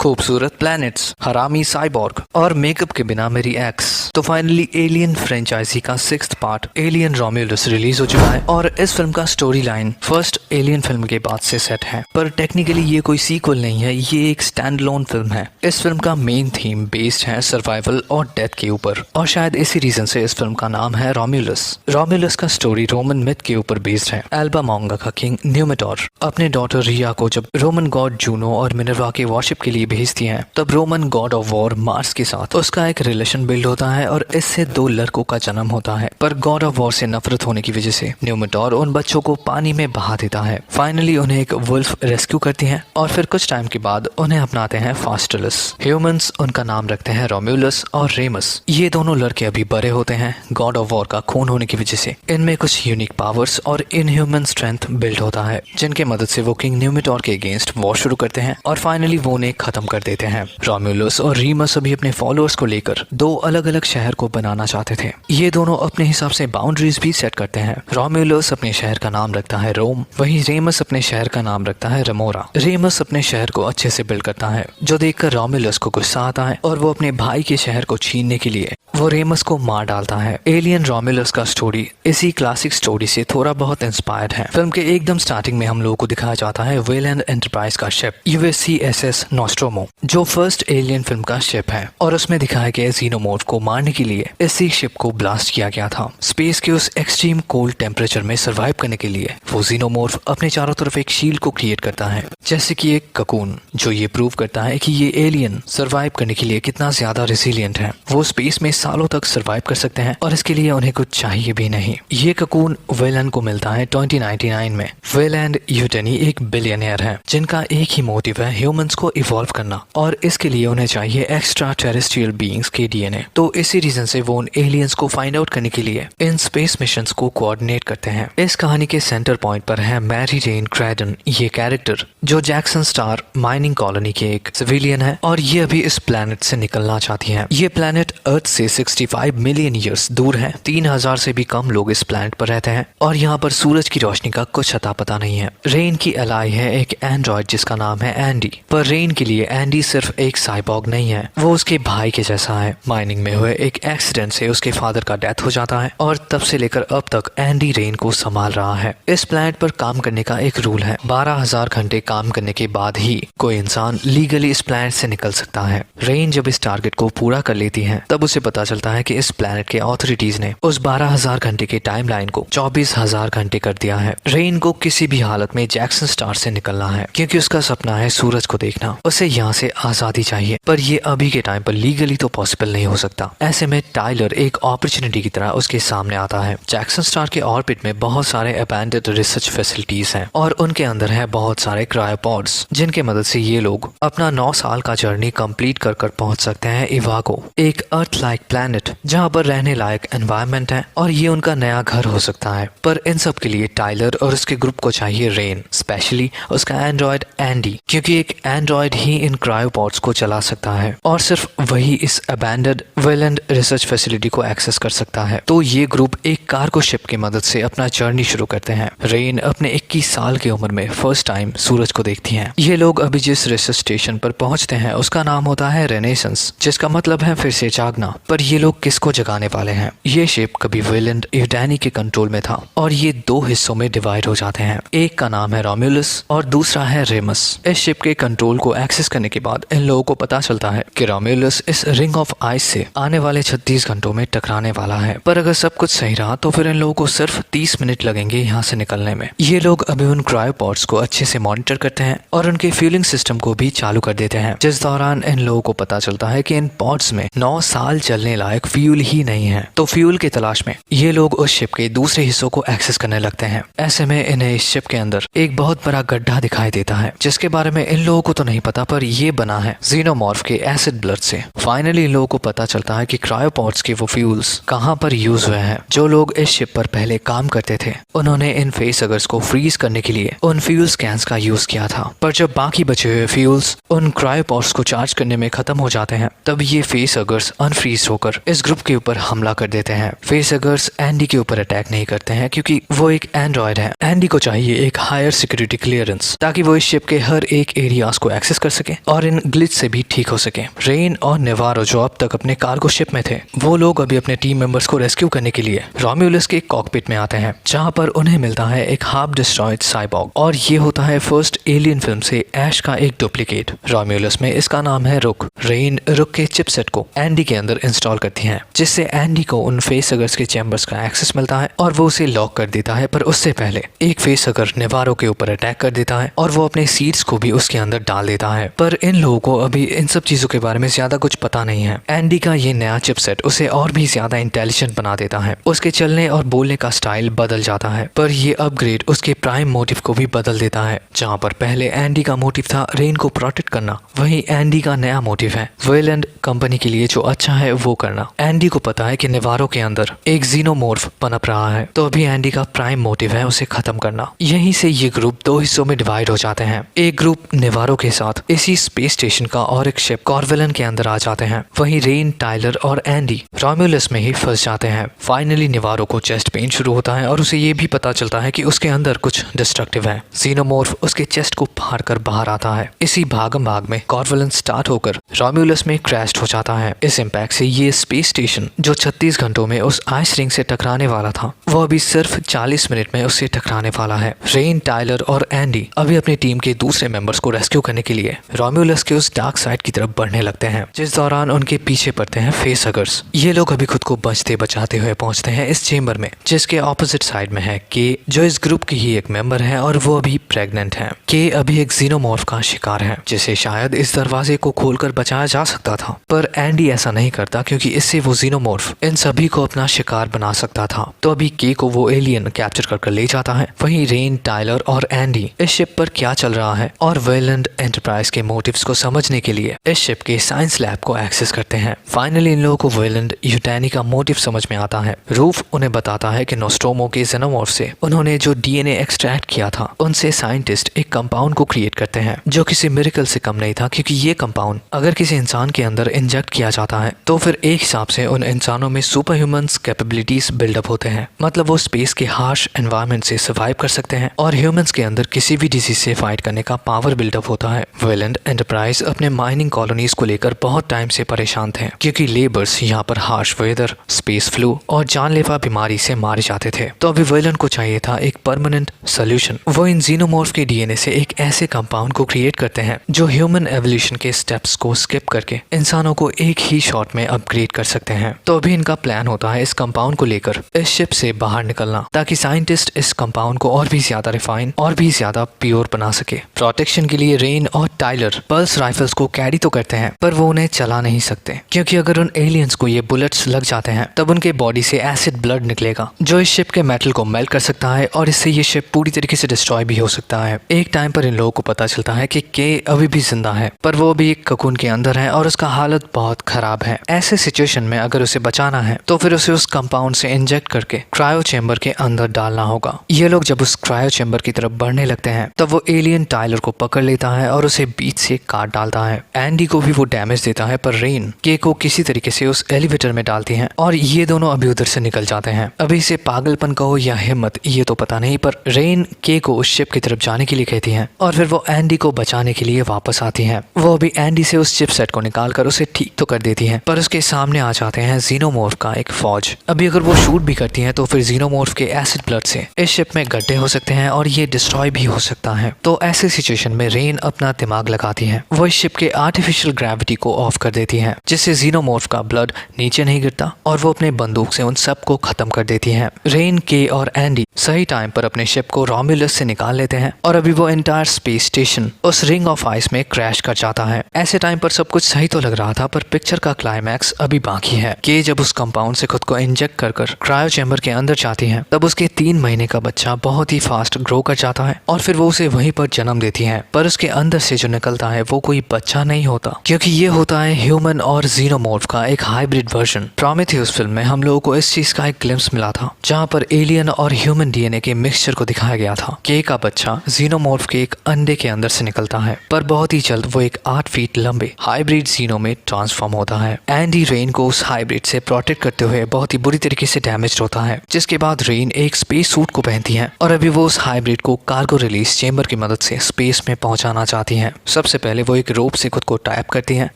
खूबसूरत प्लैनेट्स, हरामी साइबॉर्ग और मेकअप के बिना मेरी एक्स। तो फाइनली एलियन फ्रेंचाइजी का 6th पार्ट एलियन रोम्यूलस रिलीज हो चुका है और इस फिल्म का story line first alien film के बाद से सेट है, पर टेक्निकली ये कोई सीक्वल नहीं है, ये एक स्टैंड लोन फिल्म है। इस फिल्म का मेन थीम बेस्ड है सर्वाइवल और डेथ के ऊपर और शायद इसी रीजन से इस फिल्म का नाम है रोम्यूलस। रोम्यूलस का स्टोरी रोमन मिथ के ऊपर बेस्ड है। एल्बा मांगा का किंग न्यूमेटोर अपने डॉटर रिया को जब रोमन गॉड जूनो और मिनर्वा के वर्शिप के लिए भेजती हैं, तब Roman God of war Mars के साथ उसका एक रिलेशन बिल्ड होता है और इससे 2 लड़कों का जन्म होता है। पर गॉड ऑफ वॉर से नफरत होने की वजह से न्यूमेटोर उन बच्चों को पानी में बहा देता है। फाइनली उन्हें एक वुल्फ रेस्क्यू करती है और फिर कुछ टाइम के बाद उन्हें अपनाते हैं फास्टलस। ह्यूमंस उनका नाम रखते हैं रोम्यूलस और रेमस। ये दोनों लड़के अभी बड़े होते हैं गॉड ऑफ वॉर का खून होने की वजह से। इनमें कुछ यूनिक पावर्स और इनह्यूमन स्ट्रेंथ बिल्ड होता है, जिनके मदद से वो किंग न्यूमेटोर के अगेंस्ट वॉर शुरू करते हैं और फाइनली वो उन्हें खत्म कर देते हैं। रोम्यूलस और रीमस अभी अपने फॉलोअर्स को लेकर 2 अलग अलग शहर को बनाना चाहते थे। ये दोनों अपने हिसाब से बाउंड्रीज भी सेट करते हैं। रोम्यूलस अपने शहर का नाम रखता है रोम, वहीं रेमस अपने शहर का नाम रखता है रेमोरा। रेमस अपने शहर को अच्छे से बिल्ड करता है, जो देखकर रोम्यूलस को गुस्सा आता है और वो अपने भाई के शहर को छीनने के लिए वो रेमस को मार डालता है। एलियन रोम्यूलस का स्टोरी इसी क्लासिक स्टोरी से थोड़ा बहुत इंस्पायर्ड है। फिल्म के एकदम स्टार्टिंग में हम लोगों को दिखाया जाता है वेलैंड एंटरप्राइज का शिप USCSS नोस्ट्रोमो, जो फर्स्ट एलियन फिल्म का शिप है और उसमें दिखाया गया जीनोमॉर्फ को मारने के लिए इसी शिप को ब्लास्ट किया गया था। स्पेस के उस एक्सट्रीम कोल्ड टेम्परेचर में सर्वाइव करने के लिए वो जीनोमॉर्फ अपने चारों तरफ एक शील्ड को क्रिएट करता है, जैसे कि एक ककून, जो ये प्रूव करता है कि ये एलियन सर्वाइव करने के लिए कितना ज्यादा रेसिलिएंट है। वो स्पेस में सालों तक सर्वाइव कर सकते हैं और इसके लिए उन्हें कुछ चाहिए भी नहीं। ये ककून वेलैंड को मिलता है 2099 में। वेलैंड यूटेनी एक बिलियनियर है, जिनका एक ही मोटिव है ह्यूमंस को इवॉल्व करना और इसके लिए उन्हें चाहिए एक्स्ट्रा टेरेस्ट्रियल बीइंग्स के DNA। तो इसी रीजन से वो उन एलियंस को फाइंड आउट करने के लिए इन स्पेस मिशंस को कोऑर्डिनेट करते हैं। इस कहानी के सेंटर पॉइंट पर है मैरी जेन क्रेडन, ये कैरेक्टर जो जैक्सन स्टार माइनिंग कॉलोनी के एक सिविलियन है और ये अभी इस प्लेनेट से निकलना चाहती है। ये प्लेनेट अर्थ से 65 मिलियन ईयर्स दूर है। 3000 से भी कम लोग इस प्लेनेट पर रहते हैं और यहाँ पर सूरज की रोशनी का कुछ अता पता नहीं है। रेन की एलाई है एक एंड्रॉइड जिसका नाम है एंडी, पर रेन के लिए एंडी सिर्फ एक साइबॉर्ग नहीं है, वो उसके भाई के जैसा है। माइनिंग में हुए एक एक्सीडेंट से उसके फादर का डेथ हो जाता है और तब से लेकर अब तक एंडी रेन को संभाल रहा है। इस प्लेनेट पर काम करने का एक रूल है, 12,000 घंटे काम करने के बाद ही कोई इंसान लीगली इस प्लेनेट से निकल सकता है। रेन जब इस टारगेट को पूरा कर लेती है, तब उसे पता चलता है कि इस प्लेनेट के अथॉरिटीज ने उस 12,000 घंटे के टाइमलाइन को 24,000 घंटे कर दिया है। रेन को किसी भी हालत में जैक्सन स्टार से निकलना है, क्योंकि उसका सपना है सूरज को देखना। उसे यहाँ से आजादी चाहिए, पर ये अभी के टाइम पर लीगली तो पॉसिबल नहीं हो सकता। ऐसे में टाइलर एक अपॉर्चुनिटी की तरह उसके सामने आता है। जैक्सन स्टार के ऑर्बिट में बहुत सारे अबैंडन्ड रिसर्च फैसिलिटीज हैं और उनके अंदर है बहुत सारे क्रायोपॉड्स, जिनके मदद से ये लोग अपना 9 साल का जर्नी कंप्लीट कर पहुंच सकते हैं इवागो, एक अर्थ लाइक प्लैनेट जहां पर रहने लायक एनवायरनमेंट है और ये उनका नया घर हो सकता है। पर इन सब के लिए टाइलर और उसके ग्रुप को चाहिए रेन, स्पेशली उसका एंड्रॉइड एंडी, क्योंकि एक एंड्रॉइड ही इन क्रायोपॉड्स को चला सकता है और सिर्फ वही इस अबैंडन्ड वेलैंड रिसर्च फैसिलिटी को एक्सेस कर सकता है। तो ये ग्रुप एक कार्गो शिप की मदद से अपना जर्नी शुरू करते हैं। रेन अपने 21 साल की उम्र में फर्स्ट टाइम सूरज को देखती हैं। ये लोग अभी जिस रिसर्च स्टेशन पर पहुंचते हैं उसका नाम होता है रेनेसेंस, जिसका मतलब है फिर से जागना। पर ये लोग किसको जगाने वाले हैं? ये शिप कभी वेलैंड यूटेनी के कंट्रोल में था और ये 2 हिस्सों में डिवाइड हो जाते हैं। एक का नाम है रोम्यूलस और दूसरा है रेमस। इस शिप के कंट्रोल को एक्सेस करने के बाद इन लोगों को पता चलता है कि रोम्यूलस इस रिंग ऑफ आइस से आने वाले 36 घंटों में टकराने वाला है। पर अगर सब कुछ सही रहा तो फिर इन लोगों को सिर्फ 30 मिनट लगेंगे यहाँ से निकलने में। ये लोग अभी उन क्रायोपॉड्स को अच्छे से मॉनिटर करते हैं और उनके फ्यूलिंग सिस्टम को भी चालू कर देते हैं, जिस दौरान इन लोगों को पता चलता है कि इन पॉड्स में 9 साल चलने लायक फ्यूल ही नहीं है। तो फ्यूल की तलाश में ये लोग उस शिप के दूसरे हिस्सों को एक्सेस करने लगते हैं। ऐसे में इन्हें इस शिप के अंदर एक बहुत बड़ा गड्ढा दिखाई देता है, जिसके बारे में इन लोगों को तो नहीं पता, पर ये बना है जीनोमॉर्फ के एसिड ब्लड से। फाइनली इन लोगों को पता चलता है कि क्रायोपॉड्स के वो फ्यूल्स कहाँ पर यूज हुए हैं। जो लोग इस शिप पर पहले काम करते थे उन्होंने इन फेसहगर्स को फ्रीज करने के लिए उन फ्यूल कैंस का यूज किया था। पर जब बाकी बचे हुए फ्यूल्स उन क्रायोपॉड्स को चार्ज करने में खत्म हो जाते हैं, तब ये फेसहगर्स अनफ्रीज होकर इस ग्रुप के ऊपर हमला कर देते हैं। फेसहगर्स एंडी के ऊपर अटैक नहीं करते हैं, क्योंकि वो एक एंड्रॉइड है। एंडी को चाहिए एक हायर सिक्योरिटी क्लियरेंस ताकि वो इस शिप के हर एक एरियाज को एक्सेस कर सके सके और इन ग्लिच से भी ठीक हो सके। रेन और नेवारो जो अब तक अपने कार्गो शिप में थे, वो लोग अभी अपने टीम मेंबर्स को रेस्क्यू करने के लिए रोम्यूलस के कॉकपिट में आते हैं, जहां पर उन्हें मिलता है एक हाफ डिस्ट्रॉयड साइबॉर्ग, और ये होता है फर्स्ट एलियन फिल्म से ऐश का एक डुप्लीकेट। रोम्यूलस में इसका नाम है रुक। रेन रुक के चिपसेट को एंडी के अंदर इंस्टॉल करती है, जिससे एंडी को उन फेसहगर्स के चैम्बर्स का एक्सेस मिलता है और वो उसे लॉक कर देता है। पर उससे पहले एक फेसहगर नेवारो के ऊपर अटैक कर देता है और वो अपने सीड्स को भी उसके अंदर डाल देता है। पर इन लोगों को अभी इन सब चीजों के बारे में ज्यादा कुछ पता नहीं है। एंडी का ये नया चिपसेट उसे और भी ज्यादा इंटेलिजेंट बना देता है। उसके चलने और बोलने का स्टाइल बदल जाता है, पर ये अपग्रेड उसके प्राइम मोटिव को भी बदल देता है। जहाँ पर पहले एंडी का मोटिव था रेन को प्रोटेक्ट करना, वहीं एंडी का नया मोटिव है वेलैंड कंपनी के लिए जो अच्छा है वो करना। एंडी को पता है कि नेवारो के अंदर एक जीनोमॉर्फ पनप रहा है, तो अभी एंडी का प्राइम मोटिव है उसे खत्म करना। यहीं से ये ग्रुप दो हिस्सों में डिवाइड हो जाते हैं। एक ग्रुप नेवारो के साथ इसी स्पेस स्टेशन का और एक शिप कॉर्वेलन के अंदर आ जाते हैं, वहीं रेन, टाइलर और एंडी रोम्यूलस में ही फंस जाते हैं। फाइनली नेवारो को चेस्ट पेन शुरू होता है और उसे ये भी पता चलता है कि उसके अंदर कुछ डिस्ट्रक्टिव है। जीनोमॉर्फ उसके चेस्ट को फाड़ कर बाहर आता है। इसी भागम भाग में कॉर्वेलन स्टार्ट होकर रोम्यूलस में क्रैश हो जाता है। इस इम्पैक्ट से ये स्पेस स्टेशन जो 36 घंटों में उस आइस रिंग से टकराने वाला था, वो अभी सिर्फ 40 मिनट में उससे टकराने वाला है। रेन, टाइलर और एंडी अभी अपनी टीम के दूसरे मेंबर्स को रेस्क्यू करने के लिए रोम्यूलस के उस डार्क साइड की तरफ बढ़ने लगते हैं, जिस दौरान उनके पीछे पड़ते हैं फेसहगर्स। ये लोग अभी खुद को बचते बचाते हुए पहुंचते हैं इस चेंबर में, जिसके ऑपोजिट साइड में है के, जो इस ग्रुप की ही एक मेंबर है और वो अभी प्रेग्नेंट है। के अभी एक जीनोमॉर्फ का शिकार है, जिसे शायद इस दरवाजे को खोलकर बचाया जा सकता था, पर एंडी ऐसा नहीं करता क्योंकि इससे वो जीनोमॉर्फ इन सभी को अपना शिकार बना सकता था। तो अभी के को वो एलियन कैप्चर कर ले जाता है। वहीं रेन, टाइलर और एंडी इस शिप पर क्या चल रहा है और वेलैंड एंटरप्राइज के मोटिव्स को समझने के लिए इस शिप के साइंस लैब को एक्सेस करते हैं। फाइनली इन लोगों को वेलैंड यूटैनी का मोटिव समझ में आता है। रूफ उन्हें बताता है कि नोस्ट्रोमो के जेनोमॉर्फ से उन्होंने जो डीएनए एक्सट्रैक्ट किया था, उनसे साइंटिस्ट एक कंपाउंड को क्रिएट करते हैं जो किसी मिरेकल से कम नहीं था, क्योंकि ये कंपाउंड अगर किसी इंसान के अंदर इंजेक्ट किया जाता है तो फिर एक हिसाब से उन इंसानों में सुपर ह्यूमंस कैपेबिलिटीज बिल्डअप होते हैं। मतलब वो स्पेस के हार्श एनवायरनमेंट से सर्वाइव कर सकते हैं और ह्यूमंस के अंदर किसी भी डिजीज से फाइट करने का पावर बिल्डअप होता है। वेलैंड एंटरप्राइज अपने माइनिंग कॉलोनीज को लेकर बहुत टाइम से परेशान थे, क्योंकि लेबर्स यहाँ पर हार्श वेदर, स्पेस फ्लू और जानलेवा बीमारी से मारे जाते थे। तो अभी वेलैंड को चाहिए था एक परमानेंट सोल्यूशन। वो इन जीनोमॉर्फ के डीएनए से एक ऐसे कंपाउंड को क्रिएट करते हैं जो ह्यूमन एवोल्यूशन के स्टेप्स को स्किप करके इंसानों को एक ही शॉट में अपग्रेड कर सकते हैं। तो अभी इनका प्लान होता है इस कंपाउंड को लेकर इस शिप से बाहर निकलना, ताकि साइंटिस्ट इस कंपाउंड को और भी ज्यादा रिफाइन और भी ज्यादा प्योर बना सके। प्रोटेक्शन के लिए रेन और टाइलर पल्स राइफल्स को कैरी तो करते हैं, पर वो उन्हें चला नहीं सकते, क्योंकि अगर उन एलियंस को ये बुलेट्स लग जाते हैं तब उनके बॉडी से एसिड ब्लड निकलेगा, जो इस शिप के मेटल को मेल्ट कर सकता है और इससे ये शिप पूरी तरीके से डिस्ट्रॉय भी हो सकता है। एक टाइम पर इन लोगों को पता चलता है कि के अभी भी जिंदा है, पर वो अभी एक ककून के अंदर है और उसका हालत बहुत खराब है। ऐसे सिचुएशन में अगर उसे बचाना है तो फिर उसे उस कंपाउंड से इंजेक्ट करके क्रायो चेंबर के अंदर डालना होगा। ये लोग जब उस क्रायो चेंबर की तरफ बढ़ने लगते हैं तब वो एलियन टाइलर को पकड़ लेता है और उसे बीच से काट डालता है। एंडी को भी वो डैमेज देता है, पर रेन के को किसी तरीके से उस एलिवेटर में डालती है और ये दोनों अभी उधर से निकल जाते हैं। अभी इसे पागलपन कहो या हिम्मत ये तो पता नहीं, पर रेन के को उस शिप की तरफ जाने के लिए कहती है और फिर वो एंडी को बचाने के लिए वापस आती है। वो अभी एंडी से उस चिप सेट को निकाल कर उसे ठीक तो कर देती है, पर उसके सामने आ जाते हैं जीनोमॉर्फ का एक फौज। अभी अगर वो शूट भी करती है तो फिर जीनोमॉर्फ के एसिड ब्लड से इस शिप में गड्ढे हो सकते हैं और ये डिस्ट्रॉय भी हो सकता है। तो ऐसे सिचुएशन में रेन अपना दिमाग लगाती है। वो इस शिप के आर्टिफिशियल ग्रेविटी को ऑफ कर देती है, जिससे जीनोमॉर्फ का ब्लड नीचे नहीं गिरता और वो अपने बंदूक से उन सब को खत्म कर देती है। रेन, के और एंडी सही टाइम पर अपने शिप को रोम्यूलस से निकाल लेते हैं और अभी वो एंटायर स्पेस स्टेशन उस रिंग ऑफ आइस में क्रैश कर जाता है। ऐसे टाइम पर सब कुछ सही तो लग रहा था, पर पिक्चर का क्लाइमैक्स अभी बाकी है। के जब उस कंपाउंड से खुद को इंजेक्ट कर क्रायो चेंबर के अंदर जाती है तब उसके 3 महीने का बच्चा बहुत ही फास्ट ग्रो कर जाता है और फिर वो उसे वहीं पर जन्म देती है। पर उसके अंदर से जो निकलता है वो कोई बच्चा नहीं होता, क्योंकि ये होता है ह्यूमन और जीनोमॉर्फ का एक हाइब्रिड वर्जन। प्रोमेथियस फिल्म में हम लोगों को इस चीज का एक ग्लिम्स मिला था, जहाँ पर एलियन और ह्यूमन डीएनए के मिक्सचर को दिखाया गया था। के का बच्चा जीनोमॉर्फ के एक अंडे के अंदर से निकलता है, पर बहुत ही जल्द वो एक 8 फीट लंबे हाइब्रिड जीनो में ट्रांसफॉर्म होता है। एंडी रेन को उस हाइब्रिड से प्रोटेक्ट करते हुए बहुत ही बुरी तरीके से डैमेज होता है, जिसके बाद रेन एक स्पेस सूट को पहनती है और अभी वो उस हाइब्रिड को कार्गो रिलीज चेंबर की मदद से स्पेस में पहुंचाना चाहती है। सबसे पहले वो एक रोप से खुद को टाइप करती है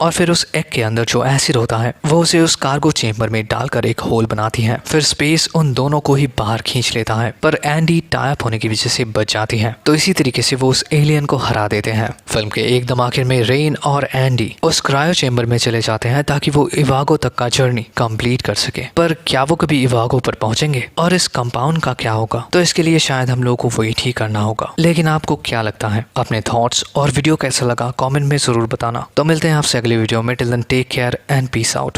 और फिर उस एग के अंदर जो एसिड होता है वो उसे उस कार्गो चेंबर में डालकर एक होल बनाती है। फिर स्पेस उन दोनों को ही बाहर खींच लेता है, पर एंडी टाइप होने की वजह से बच जाती है। तो इसी तरीके से वो उस एलियन को हरा देते हैं। फिल्म के एकदम आखिर में रेन और एंडी उस क्रायो चेंबर में चले जाते हैं ताकि वो इवागो तक का जर्नी कंप्लीट कर सके। पर क्या वो कभी इवागो पर पहुंचेंगे और इस कंपाउंड का क्या होगा? तो इसके लिए शायद हम लोगों को वेट ही करना होगा। लेकिन आपको क्या लगता है? अपने थॉट्स और वीडियो कैसा लगा कमेंट में जरूर बताना। तो मिलते हैं आपसे अगली वीडियो में। Till then take care and peace out.